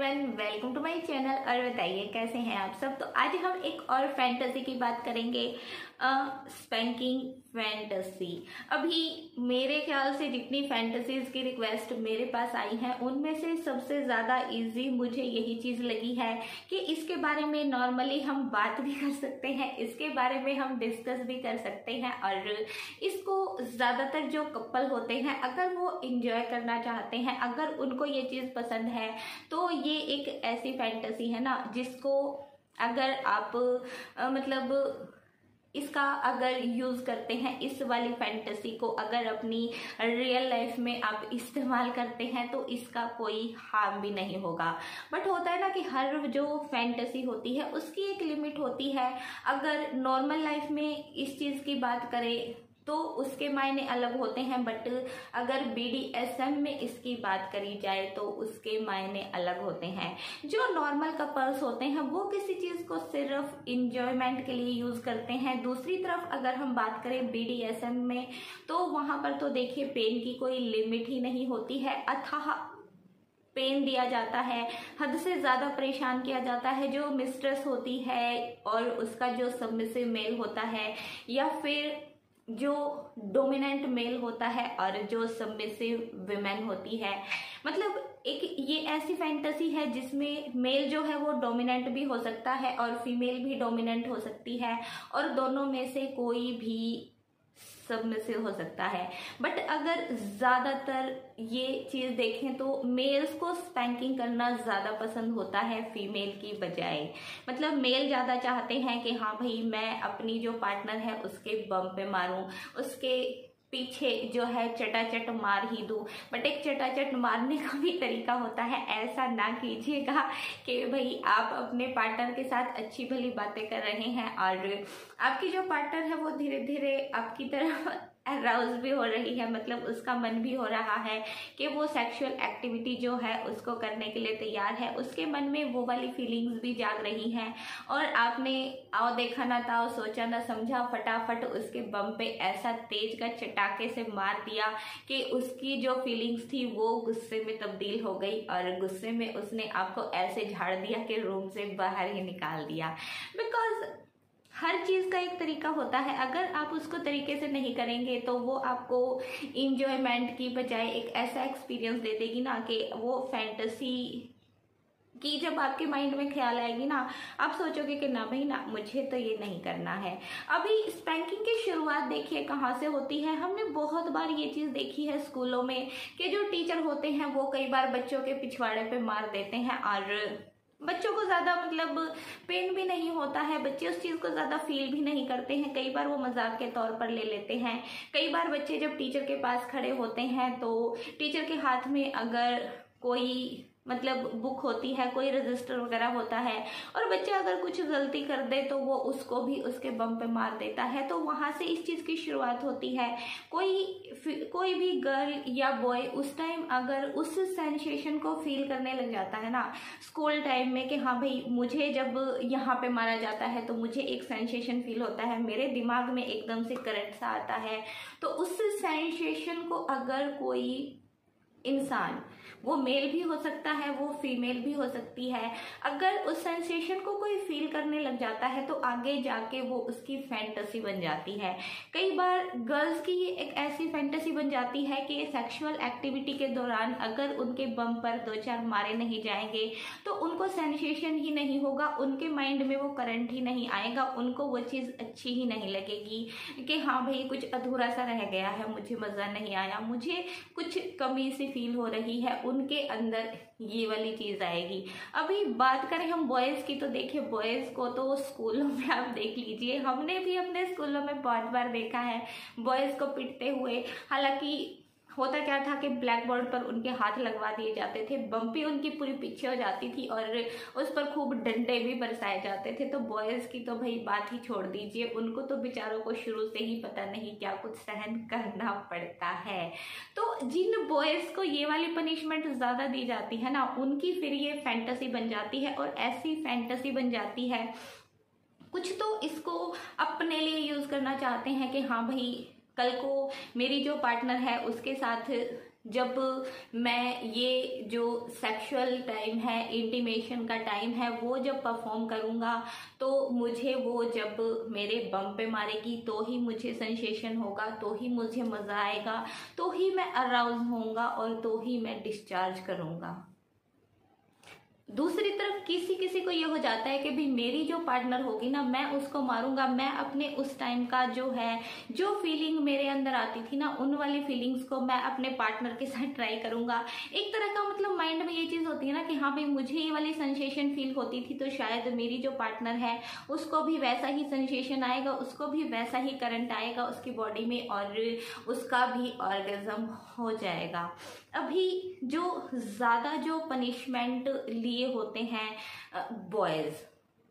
Everyone, welcome to my channel. और बताइए कैसे हैं आप सब। तो आज हम एक और फैंटेसी की बात करेंगे, स्पैंकिंग फैंटेसी। अभी मेरे ख्याल से जितनी फैंटेसीज की रिक्वेस्ट मेरे पास आई हैं उनमें से सबसे ज़्यादा इजी मुझे यही चीज़ लगी है कि इसके बारे में नॉर्मली हम बात भी कर सकते हैं, इसके बारे में हम डिस्कस भी कर सकते हैं। और इसको ज़्यादातर जो कपल होते हैं अगर वो इंजॉय करना चाहते हैं, अगर उनको ये चीज़ पसंद है, तो ये एक ऐसी फैंटेसी है ना जिसको अगर आप मतलब इसका अगर यूज़ करते हैं, इस वाली फैंटेसी को अगर अपनी रियल लाइफ में आप इस्तेमाल करते हैं तो इसका कोई हार्म भी नहीं होगा। बट होता है ना कि हर जो फैंटेसी होती है उसकी एक लिमिट होती है। अगर नॉर्मल लाइफ में इस चीज़ की बात करें तो उसके मायने अलग होते हैं, बट अगर BDSM में इसकी बात करी जाए तो उसके मायने अलग होते हैं। जो नॉर्मल कपल्स होते हैं वो किसी चीज़ को सिर्फ इंजॉयमेंट के लिए यूज़ करते हैं। दूसरी तरफ अगर हम बात करें BDSM में तो वहाँ पर तो देखिए पेन की कोई लिमिट ही नहीं होती है, अथाह पेन दिया जाता है, हद से ज़्यादा परेशान किया जाता है। जो मिस्ट्रेस होती है और उसका जो सबमिसिव मेल होता है, या फिर जो डोमिनेंट मेल होता है और जो सबमिसिव विमेन होती है, मतलब एक ये ऐसी फैंटेसी है जिसमें मेल जो है वो डोमिनेंट भी हो सकता है और फीमेल भी डोमिनेंट हो सकती है, और दोनों में से कोई भी सबमिसिव हो सकता है। बट अगर ज़्यादातर ये चीज़ देखें तो मेल्स को स्पैंकिंग करना ज़्यादा पसंद होता है फीमेल की बजाय। मतलब मेल ज़्यादा चाहते हैं कि हाँ भाई मैं अपनी जो पार्टनर है उसके बम पे मारूं, उसके पीछे जो है चटाचट मार ही दूं। बट एक चटाचट मारने का भी तरीका होता है, ऐसा ना कीजिएगा कि भाई आप अपने पार्टनर के साथ अच्छी भली बातें कर रहे हैं और आपकी जो पार्टनर है वो धीरे धीरे आपकी तरफ अराउज भी हो रही है, मतलब उसका मन भी हो रहा है कि वो सेक्सुअल एक्टिविटी जो है उसको करने के लिए तैयार है, उसके मन में वो वाली फीलिंग्स भी जाग रही हैं। और आपने आओ देखा ना ताओ सोचा ना समझा, फटाफट उसके बम पे ऐसा तेज का चटाके से मार दिया कि उसकी जो फीलिंग्स थी वो गुस्से में तब्दील हो गई और गुस्से में उसने आपको ऐसे झाड़ दिया कि रूम से बाहर ही निकाल दिया। बिकॉज हर चीज़ का एक तरीका होता है, अगर आप उसको तरीके से नहीं करेंगे तो वो आपको इंजॉयमेंट की बजाय एक ऐसा एक्सपीरियंस दे देगी ना कि वो फैंटेसी कि जब आपके माइंड में ख्याल आएगी ना, आप सोचोगे कि ना भाई ना, मुझे तो ये नहीं करना है। अभी स्पैंकिंग की शुरुआत देखिए कहाँ से होती है। हमने बहुत बार ये चीज़ देखी है स्कूलों में कि जो टीचर होते हैं वो कई बार बच्चों के पिछवाड़े पे मार देते हैं और बच्चों को ज़्यादा मतलब पेन भी नहीं होता है, बच्चे उस चीज़ को ज़्यादा फील भी नहीं करते हैं। कई बार वो मजाक के तौर पर ले लेते हैं। कई बार बच्चे जब टीचर के पास खड़े होते हैं तो टीचर के हाथ में अगर कोई मतलब बुक होती है, कोई रजिस्टर वगैरह होता है और बच्चा अगर कुछ गलती कर दे तो वो उसको भी उसके बम पे मार देता है। तो वहाँ से इस चीज़ की शुरुआत होती है। कोई भी गर्ल या बॉय उस टाइम अगर उस सेंसेशन को फील करने लग जाता है ना स्कूल टाइम में कि हाँ भाई मुझे जब यहाँ पे मारा जाता है तो मुझे एक सेंसेशन फील होता है, मेरे दिमाग में एकदम से करंट सा आता है, तो उस सेंसेशन को अगर कोई इंसान, वो मेल भी हो सकता है, वो फीमेल भी हो सकती है, अगर उस सेंसेशन को कोई फील करने लग जाता है तो आगे जाके वो उसकी फैंटेसी बन जाती है। कई बार गर्ल्स की ये एक ऐसी फैंटेसी बन जाती है कि सेक्सुअल एक्टिविटी के दौरान अगर उनके बम पर 2-4 मारे नहीं जाएंगे तो उनको सेंसेशन ही नहीं होगा, उनके माइंड में वो करंट ही नहीं आएगा, उनको वो चीज़ अच्छी ही नहीं लगेगी कि हाँ भाई कुछ अधूरा सा रह गया है, मुझे मज़ा नहीं आया, मुझे कुछ कमी सी फील हो रही है। उनके अंदर ये वाली चीज आएगी। अभी बात करें हम बॉयज की तो देखिए बॉयज को तो स्कूलों में आप देख लीजिए, हमने भी अपने स्कूलों में बहुत बार देखा है बॉयज को पिटते हुए। हालांकि होता क्या था कि ब्लैक बोर्ड पर उनके हाथ लगवा दिए जाते थे, बम्पी उनकी पूरी पीछे हो जाती थी और उस पर खूब डंडे भी बरसाए जाते थे। तो बॉयज़ की तो भाई बात ही छोड़ दीजिए, उनको तो बेचारों को शुरू से ही पता नहीं क्या कुछ सहन करना पड़ता है। तो जिन बॉयज़ को ये वाली पनिशमेंट ज़्यादा दी जाती है ना, उनकी फिर ये फैंटेसी बन जाती है और ऐसी फैंटेसी बन जाती है, कुछ तो इसको अपने लिए यूज़ करना चाहते हैं कि हाँ भाई कल को मेरी जो पार्टनर है उसके साथ जब मैं ये जो सेक्सुअल टाइम है, इंटीमेशन का टाइम है, वो जब परफॉर्म करूँगा तो मुझे वो जब मेरे बम पे मारेगी तो ही मुझे सेंसेशन होगा, तो ही मुझे मज़ा आएगा, तो ही मैं अराउज होऊंगा और तो ही मैं डिस्चार्ज करूँगा। दूसरी तरफ किसी किसी को ये हो जाता है कि भाई मेरी जो पार्टनर होगी ना, मैं उसको मारूंगा, मैं अपने उस टाइम का जो है, जो फीलिंग मेरे अंदर आती थी ना, उन वाली फीलिंग्स को मैं अपने पार्टनर के साथ ट्राई करूंगा। एक तरह का मतलब माइंड में ये चीज़ होती है ना कि हाँ भाई मुझे ये वाली सेंसेशन फील होती थी, तो शायद मेरी जो पार्टनर है उसको भी वैसा ही सेंसेशन आएगा, उसको भी वैसा ही करंट आएगा उसकी बॉडी में और उसका भी ऑर्गेज्म हो जाएगा। अभी जो ज़्यादा जो पनिशमेंट लिए होते हैं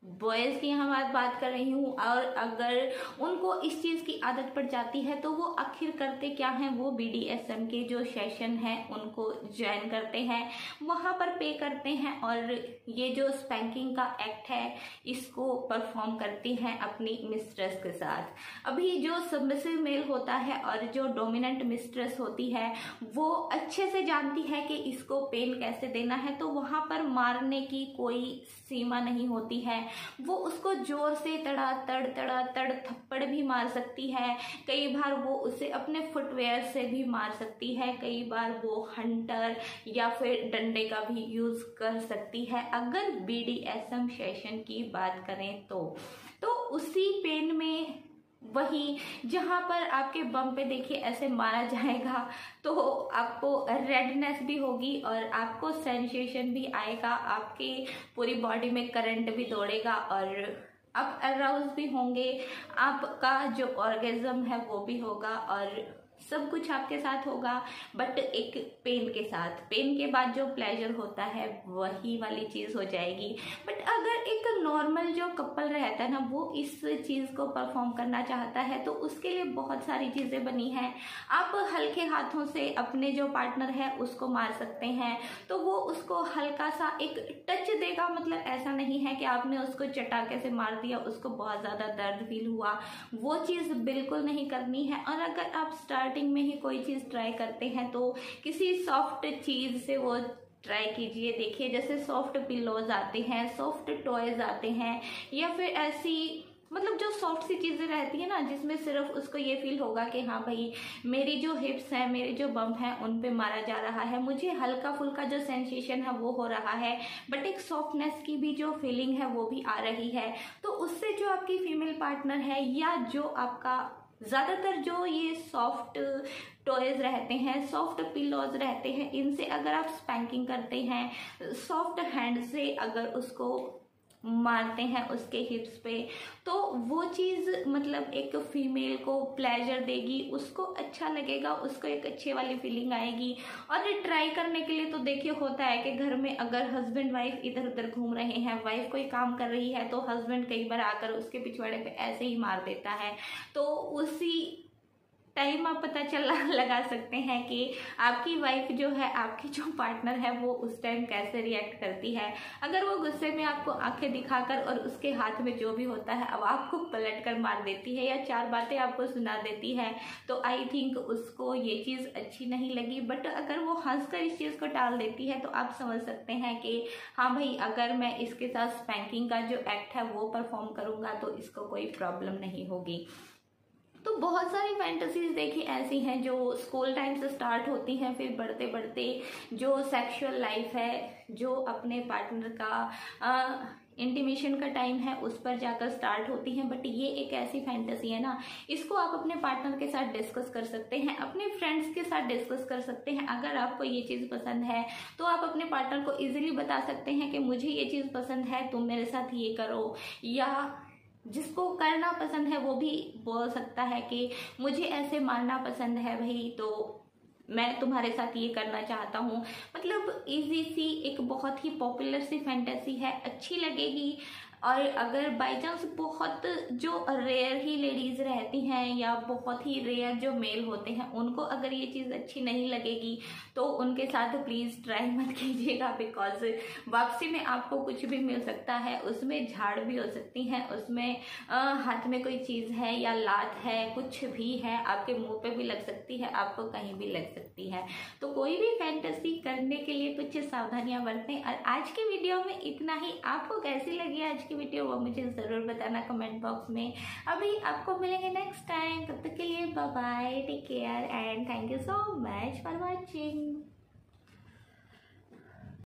बॉयज़ की यहाँ बात कर रही हूँ, और अगर उनको इस चीज़ की आदत पड़ जाती है तो वो आखिर करते क्या हैं, वो BDSM के जो सेशन हैं उनको ज्वाइन करते हैं, वहाँ पर पे करते हैं और ये जो स्पैंकिंग का एक्ट है इसको परफॉर्म करती हैं अपनी मिस्ट्रेस के साथ। अभी जो सबमिसिव मेल होता है और जो डोमिनेंट मिस्ट्रेस होती है वो अच्छे से जानती है कि इसको पेन कैसे देना है, तो वहाँ पर मारने की कोई सीमा नहीं होती है। वो उसको जोर से तड़ थप्पड़ भी मार सकती है, कई बार वो उसे अपने फुटवेयर से भी मार सकती है, कई बार वो हंटर या फिर डंडे का भी यूज कर सकती है। अगर BDSM सेशन की बात करें तो उसी पेन में वही जहाँ पर आपके बम पे देखिए ऐसे मारा जाएगा तो आपको रेडनेस भी होगी और आपको सेंसेशन भी आएगा, आपके पूरी बॉडी में करंट भी दौड़ेगा और आप अराउज भी होंगे, आपका जो ऑर्गेज्म है वो भी होगा और सब कुछ आपके साथ होगा, बट एक पेन के साथ। पेन के बाद जो प्लेजर होता है वही वाली चीज़ हो जाएगी। बट अगर एक नॉर्मल जो कपल रहता है ना वो इस चीज़ को परफॉर्म करना चाहता है तो उसके लिए बहुत सारी चीज़ें बनी हैं। आप हल्के हाथों से अपने जो पार्टनर है उसको मार सकते हैं, तो वो उसको हल्का सा एक टच देगा, मतलब ऐसा नहीं है कि आपने उसको चटाके से मार दिया, उसको बहुत ज़्यादा दर्द फील हुआ, वो चीज़ बिल्कुल नहीं करनी है। और अगर आप स्टार्टिंग में ही कोई चीज़ ट्राई करते हैं तो किसी सॉफ्ट चीज़ से वो ट्राई कीजिए। देखिए जैसे सॉफ्ट पिलोज आते हैं, सॉफ्ट टॉयज आते हैं, या फिर ऐसी मतलब जो सॉफ्ट सी चीज़ें रहती है ना जिसमें सिर्फ उसको ये फील होगा कि हाँ भाई मेरी जो हिप्स हैं, मेरे जो बम हैं उन पे मारा जा रहा है, मुझे हल्का फुल्का जो सेंसेशन है वो हो रहा है, बट एक सॉफ्टनेस की भी जो फीलिंग है वो भी आ रही है। तो उससे जो आपकी फीमेल पार्टनर है या जो आपका ज़्यादातर जो ये सॉफ्ट टॉयज रहते हैं, सॉफ्ट पिलोज रहते हैं, इनसे अगर आप स्पैंकिंग करते हैं, सॉफ्ट हैंड से अगर उसको मारते हैं उसके हिप्स पे, तो वो चीज़ मतलब एक फीमेल को प्लेजर देगी, उसको अच्छा लगेगा, उसको एक अच्छे वाली फीलिंग आएगी। और ट्राई करने के लिए तो देखिए होता है कि घर में अगर हस्बैंड वाइफ इधर उधर घूम रहे हैं, वाइफ कोई काम कर रही है तो हस्बैंड कई बार आकर उसके पिछवाड़े पे ऐसे ही मार देता है, तो उसी टाइम आप पता लगा सकते हैं कि आपकी वाइफ जो है, आपकी जो पार्टनर है वो उस टाइम कैसे रिएक्ट करती है। अगर वो गुस्से में आपको आंखें दिखाकर और उसके हाथ में जो भी होता है अब आपको पलट कर मार देती है या चार बातें आपको सुना देती है, तो आई थिंक उसको ये चीज़ अच्छी नहीं लगी। बट अगर वो हंसकर इस चीज़ को टाल देती है तो आप समझ सकते हैं कि हाँ भाई अगर मैं इसके साथ स्पैंकिंग का जो एक्ट है वो परफॉर्म करूँगा तो इसको कोई प्रॉब्लम नहीं होगी। तो बहुत सारी फैंटेसीज देखिए ऐसी हैं जो स्कूल टाइम से स्टार्ट होती हैं, फिर बढ़ते बढ़ते जो सेक्सुअल लाइफ है, जो अपने पार्टनर का इंटीमेशन का टाइम है उस पर जाकर स्टार्ट होती हैं। बट ये एक ऐसी फैंटेसी है ना, इसको आप अपने पार्टनर के साथ डिस्कस कर सकते हैं, अपने फ्रेंड्स के साथ डिस्कस कर सकते हैं। अगर आपको ये चीज़ पसंद है तो आप अपने पार्टनर को इजीली बता सकते हैं कि मुझे ये चीज़ पसंद है, तुम मेरे साथ ये करो। या जिसको करना पसंद है वो भी बोल सकता है कि मुझे ऐसे मारना पसंद है भाई, तो मैं तुम्हारे साथ ये करना चाहता हूँ। मतलब इजी सी एक बहुत ही पॉपुलर सी फैंटेसी है, अच्छी लगेगी और अगर बाई चांस बहुत जो रेयर ही लेडीज़ रहती हैं या बहुत ही रेयर जो मेल होते हैं उनको अगर ये चीज़ अच्छी नहीं लगेगी तो उनके साथ प्लीज़ ट्राई मत कीजिएगा, बिकॉज वापसी में आपको कुछ भी मिल सकता है, उसमें झाड़ भी हो सकती है, उसमें हाथ में कोई चीज़ है या लात है, कुछ भी है, आपके मुंह पे भी लग सकती है, आपको कहीं भी लग सकती है। तो कोई भी फैंटेसी करने के लिए कुछ सावधानियां बरतें। और आज की वीडियो में इतना ही। आपको कैसी लगी आज की वीडियो वो मुझे ज़रूर बताना कमेंट बॉक्स में। अभी आपको मिलेंगे नेक्स्ट टाइम, तब तक के लिए bye bye, take care and thank you so much for watching.